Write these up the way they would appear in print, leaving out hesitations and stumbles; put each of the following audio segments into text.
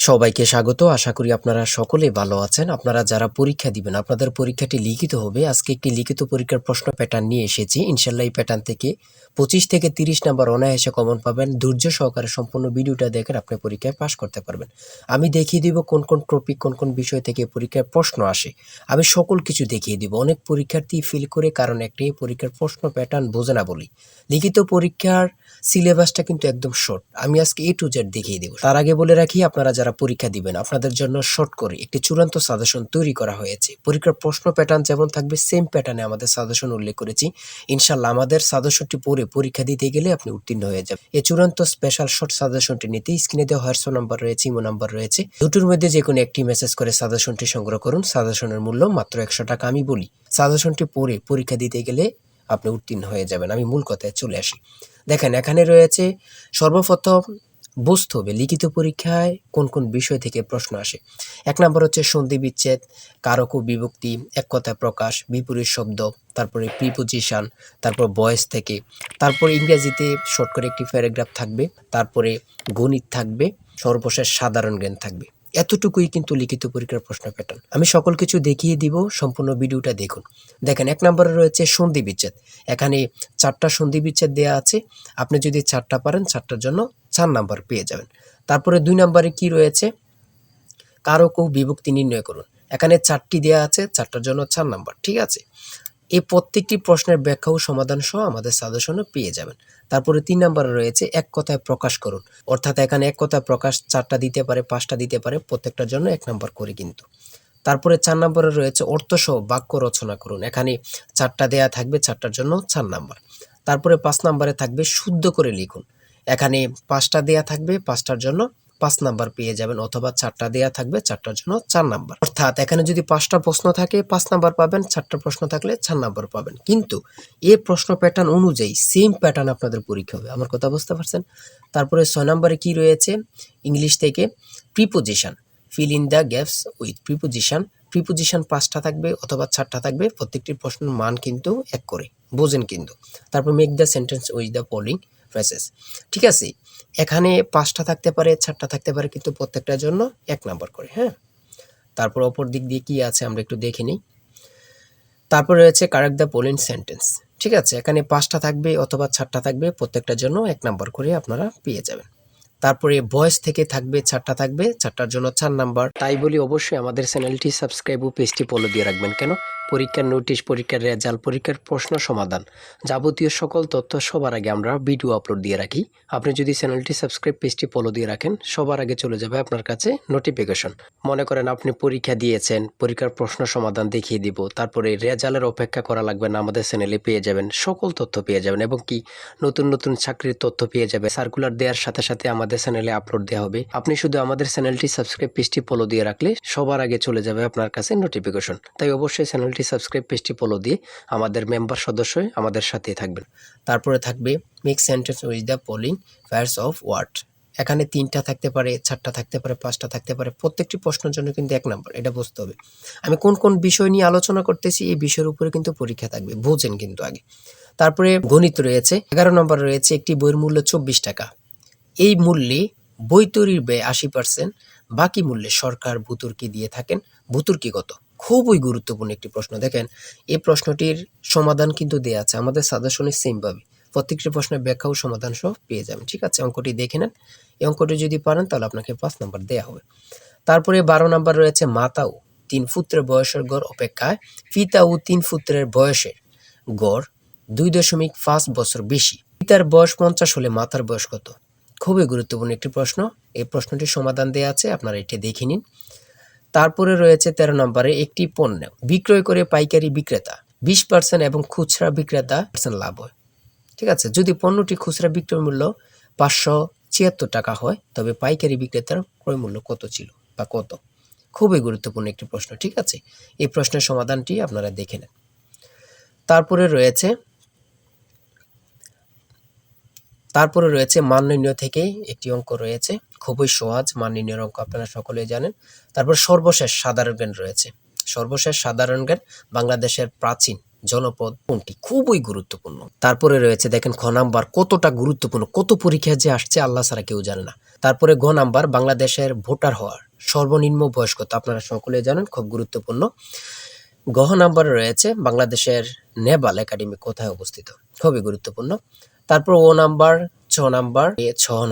সবাইকে স্বাগত। আশা করি আপনারা সকলেই ভালো আছেন। আপনারা যারা পরীক্ষা দিবেন, আপনাদের পরীক্ষাটি লিখিত হবে। আজকে একটি লিখিত পরীক্ষার প্রশ্ন প্যাটার্ন নিয়ে এসেছি। ইনশাআল্লাহ এই প্যাটার্ন থেকে 25 থেকে 30 নাম্বার অনায়াসে কমন পাবেন। ধৈর্য সহকারে সম্পূর্ণ ভিডিওটা দেখেন, আপনি পরীক্ষায় পাস করতে পারবেন। আমি দেখিয়ে দিব কোন কোন টপিক, কোন কোন বিষয় থেকে পরীক্ষায় প্রশ্ন আসে। আমি সকল কিছু দেখিয়ে দিব। অনেক পরীক্ষার্থী ফেল করে কারণ একটাই, পরীক্ষার প্রশ্ন প্যাটার্ন বোঝে না বলি। লিখিত পরীক্ষার সিলেবাসটা কিন্তু একদম শর্ট। আমি আজকে A to Z দেখিয়ে দেব। তার আগে বলে রাখি, আপনারা যারা পরীক্ষা দিবেন, আপনাদের জন্য শর্ট করে একটি চূড়ান্ত সাজেশন তৈরি করা হয়েছে। পরীক্ষার প্রশ্ন প্যাটার্ন যেমন থাকবে সেম প্যাটার্নে আমাদের সাজেশন উল্লেখ করেছি। ইনশাআল্লাহ আমাদের সাজেশনটি পড়ে পরীক্ষা দিতে গেলে আপনি উত্তীর্ণ হয়ে যাবেন। এই চূড়ান্ত স্পেশাল শর্ট সাজেশনটি নিতে স্ক্রিনে দেওয়া হোয়াটসঅ্যাপ নাম্বার রয়েছে, ইমো নাম্বার রয়েছে। দুটোর মধ্যে যে কোনো একটি মেসেজ করে সাজেশনটি সংগ্রহ করুন। সাজেশনের মূল্য মাত্র 100 টাকা। আমি বলি, সাজেশনটি পড়ে পরীক্ষা দিতে গেলে আপনি উত্তীর্ণ হয়ে যাবেন। আমি মূল কথায় চলে আসি। দেখেন, এখানে রয়েছে সর্বপ্রথম বুঝতে হবে লিখিত পরীক্ষায় কোন কোন বিষয় থেকে প্রশ্ন আসে। 1 নম্বর হচ্ছে সন্ধি বিচ্ছেদ, কারক ও বিভক্তি, এক কথায় প্রকাশ, বিপরীত শব্দ, তারপরে প্রিপোজিশন, তারপর ভয়েস থেকে, তারপর ইংরেজিতে শর্ট করে একটি প্যারাগ্রাফ থাকবে, তারপরে গণিত থাকবে, সর্বশেষ সাধারণ জ্ঞান থাকবে। এতটুকুই কিন্তু লিখিত পরীক্ষার প্রশ্ন প্যাটার্ন। আমি সকল কিছু দেখিয়ে দিব, সম্পূর্ণ ভিডিওটা দেখুন। দেখেন, 1 নম্বরে রয়েছে সন্ধি বিচ্ছেদ। এখানে 4টা সন্ধি বিচ্ছেদ দেওয়া আছে। আপনি যদি 4টা পারেন, 4টার জন্য 4 নাম্বার পেয়ে যাবেন। তারপরে 2 নম্বরে কি রয়েছে, কারক ও বিভক্তি নির্ণয় করুন। এখানে 4টি দেওয়া আছে, 4টার জন্য 4 নাম্বার। ঠিক আছে, এই প্রত্যেকটি প্রশ্নের ব্যাখ্যা ও সমাধান সহ আমাদের সাজেশনে পেয়ে যাবেন। তারপরে 3 নম্বরে রয়েছে এক কথায় প্রকাশ করুন। অর্থাৎ এখানে এক কথায় প্রকাশ 4টা দিতে পারে, 5টা দিতে পারে, প্রত্যেকটার জন্য 1 নাম্বার করে কিন্তু। তারপরে 4 নম্বরে রয়েছে অর্থসহ বাক্য রচনা করুন। এখানে 4টা দেয়া থাকবে, 4টার জন্য 4 নাম্বার। তারপরে 5 নম্বরে থাকবে শুদ্ধ করে লিখুন। এখানে 5টা দেয়া থাকবে, 5টার জন্য 5 নাম্বার পেয়ে যাবেন, অথবা 4টা দেয়া থাকবে, 4টার জন্য 4 নাম্বার। অর্থাৎ এখানে যদি 5টা প্রশ্ন থাকে 5 নাম্বার পাবেন, 4টা প্রশ্ন থাকলে 4 নাম্বার পাবেন। কিন্তু এই প্রশ্ন প্যাটার্ন অনুযায়ী সেম প্যাটার্ন আপনাদের পরীক্ষা হবে। আমার কথা বুঝতে পারছেন? তারপরে 6 নম্বরে কি রয়েছে, ইংলিশ থেকে preposition, fill in the gaps with preposition. Preposition 5টা থাকবে অথবা 4টা থাকবে, প্রত্যেকটি প্রশ্নের মান কিন্তু 1 করে, বোঝেন কিন্তু। তারপর make the sentence with the following phrases. ঠিক আছে, এখানে 5টা থাকতে পারে, 4টা থাকতে পারে, কিন্তু প্রত্যেকটার জন্য 1 নাম্বার করে। হ্যাঁ, তারপর অপর দিক দিয়ে কি আছে আমরা একটু দেখে নিই। তারপর রয়েছে কারেক্ট দ্য ফলোইং সেন্টেন্স। ঠিক আছে, এখানে 5টা থাকবে অথবা 4টা থাকবে, প্রত্যেকটার জন্য 1 নাম্বার করে আপনারা পেয়ে যাবেন। তারপরে ভয়েস থেকে থাকবে 4টা থাকবে, 4টার জন্য 4 নাম্বার। তাই বলি অবশ্যই আমাদের চ্যানেলটি সাবস্ক্রাইব ও পেজটি ফলো দিয়ে রাখবেন। কেন? পরীক্ষার নোটিশ, পরীক্ষার রেজাল্ট, পরীক্ষার প্রশ্ন সমাধান, যাবতীয় সকল তথ্য সবার আগে আমরা ভিডিও আপলোড দিয়ে রাখি। আপনি যদি চ্যানেলটি সাবস্ক্রাইব, পেজটি ফলো দিয়ে রাখেন, সবার আগে চলে যাবে আপনার কাছে নোটিফিকেশন। মনে করেন আপনি পরীক্ষা দিয়েছেন, পরীক্ষার প্রশ্ন সমাধান দেখিয়ে দিব, তারপরে রেজাল্টের অপেক্ষা করা লাগবে না, আমাদের চ্যানেলে পেয়ে যাবেন, সকল তথ্য পেয়ে যাবেন, এবং কি নতুন নতুন চাকরির তথ্য পেয়ে যাবে। সার্কুলার দেওয়ার সাথে সাথে আমাদের চ্যানেলে আপলোড দেওয়া হবে। আপনি শুধু আমাদের চ্যানেলটি সাবস্ক্রাইব, পেজটি ফলো দিয়ে রাখলে সবার আগে চলে যাবে আপনার কাছে নোটিফিকেশন। তাই অবশ্যই চ্যানেলটি সাবস্ক্রাইব, পেজটি ফলো দিয়ে আমাদের মেম্বার সদস্য হয়ে আমাদের সাথেই থাকবেন। তারপরে থাকবে make sentence with the following pairs of word. এখানে 3টা থাকতে পারে, 4টা থাকতে পারে, 5টা থাকতে পারে, প্রত্যেকটি প্রশ্নের জন্য কিন্তু 1 নাম্বার। এটা বুঝতে হবে। আমি কোন কোন বিষয় নিয়ে আলোচনা করতেছি, এই বিষয়ের উপরে কিন্তু পরীক্ষা থাকবে, বোঝেন কিন্তু আগে। তারপরে গণিত রয়েছে, 11 নম্বর রয়েছে একটি বইয়ের মূল্য 24 টাকা। এই মূল্যে বই তৈরির ব্যয় 80%, বাকি মূল্যে সরকার ভর্তুকি দিয়ে থাকেন। ভর্তুকি কত? খুবই গুরুত্বপূর্ণ একটি প্রশ্ন। দেখেন, এই প্রশ্নটির সমাধান কিন্তু দেওয়া আছে আমাদের সাজেশনে সেম ভাবে। প্রত্যেকটি প্রশ্নের ব্যাখ্যা ও সমাধান সহ পেয়ে যাবেন। ঠিক আছে, অঙ্কটি দেখে নেন। এই অঙ্কটি যদি পারেন তাহলে আপনাকে 5 নাম্বার দেওয়া হবে। তারপরে 12 নাম্বার রয়েছে মাতা ও 3 পুত্রের বয়সের গড় অপেক্ষায় পিতা ও 3 পুত্রের বয়সের গড় 2.5 বছর বেশি। পিতার বয়স 50 হলে মাতার বয়স কত? খুবই গুরুত্বপূর্ণ একটি প্রশ্ন। এই প্রশ্নটির সমাধান দেওয়া আছে, আপনারা এটি দেখে নিন। তারপরে রয়েছে 13 নম্বরে একটি পণ্য বিক্রয় করে পাইকারি বিক্রেতা 20% এবং খুচরা বিক্রেতা লাভ হয়। ঠিক আছে, যদি পণ্যটি খুচরা বিক্রয় মূল্য 576 টাকা হয়, তবে পাইকারি বিক্রেতার ক্রয় মূল্য কত ছিল বা কত? খুবই গুরুত্বপূর্ণ একটি প্রশ্ন। ঠিক আছে, এই প্রশ্নের সমাধানটি আপনারা দেখে নেন। তারপরে রয়েছে মান নির্ণয় থেকে একটি অঙ্ক রয়েছে, খুবই সহজ মান নির্ণয়ের অঙ্ক, আপনারা সকলেই জানেন। তারপর সর্বশেষ সাধারণ জ্ঞান রয়েছে। সর্বশেষ সাধারণ জ্ঞান বাংলাদেশের প্রাচীন জনপদ কোনটি? খুবই গুরুত্বপূর্ণ। তারপরে রয়েছে দেখেন খ নাম্বার, কতটা গুরুত্বপূর্ণ, কত পরীক্ষায় যে আসছে আল্লাহ ছাড়া কেউ জানে না। তারপরে গ নাম্বার, বাংলাদেশের ভোটার হওয়ার সর্বনিম্ন বয়স কত? আপনারা সকলে জানেন, খুব গুরুত্বপূর্ণ। গ নাম্বারে রয়েছে বাংলাদেশের নেভাল একাডেমি কোথায় অবস্থিত? খুবই গুরুত্বপূর্ণ। তারপর ও নাম্বার, ছ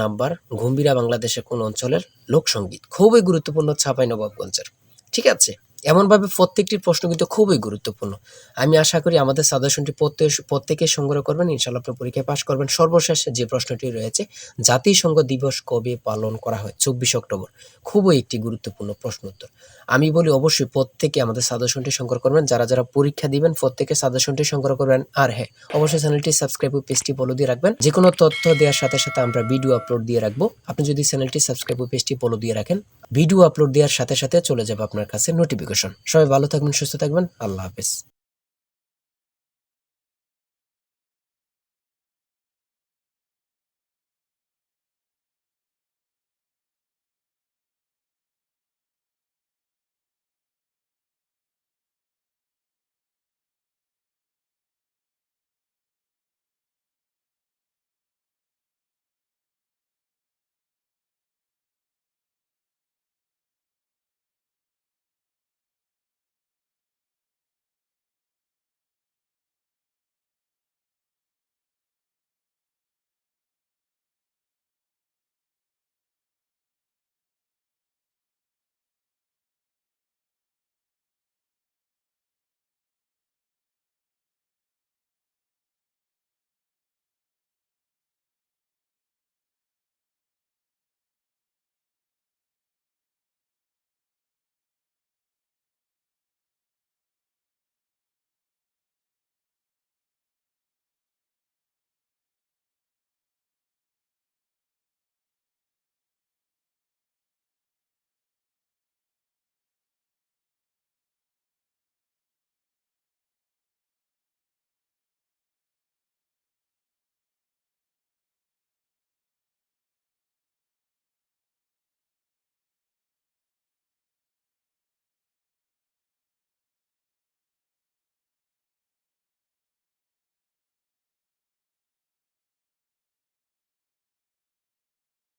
নাম্বার, ঘুম্বিরা বাংলাদেশের কোন অঞ্চলের লোকসঙ্গীত? খুবই গুরুত্বপূর্ণ, চাঁপাইনবাবগঞ্জের। ঠিক আছে, এমনভাবে প্রত্যেকটি প্রশ্ন কিন্তু খুবই গুরুত্বপূর্ণ। আমি আশা করি আমাদের সাজেশনটি প্রত্যেকে সংগ্রহ করবেন, ইনশাআল্লাহ আপনি পরীক্ষায় পাশ করবেন। সর্বশেষ যে প্রশ্নটি রয়েছে, জাতিসংঘ দিবস কবে পালন করা হয়? 24 অক্টোবর। খুবই একটি গুরুত্বপূর্ণ প্রশ্ন উত্তর। আমি বলি অবশ্যই প্রত্যেকে আমাদের সাজেশনটি সংগ্রহ করবেন। যারা পরীক্ষা দিবেন প্রত্যেকে সাজেশনটি সংগ্রহ করবেন। আর হ্যাঁ, অবশ্যই চ্যানেলটি সাবস্ক্রাইব ও পেজটি ফলো দিয়ে রাখবেন। যে কোনো তথ্য দেওয়ার সাথে সাথে আমরা ভিডিও আপলোড দিয়ে রাখবো। আপনি যদি চ্যানেলটি সাবস্ক্রাইব ও পেজটি ফলো দিয়ে রাখেন, ভিডিও আপলোড দেওয়ার সাথে সাথে চলে যাবে আপনার কাছে নোটিফিকেশন। সবাই ভালো থাকবেন, সুস্থ থাকবেন। আল্লাহ হাফেজ।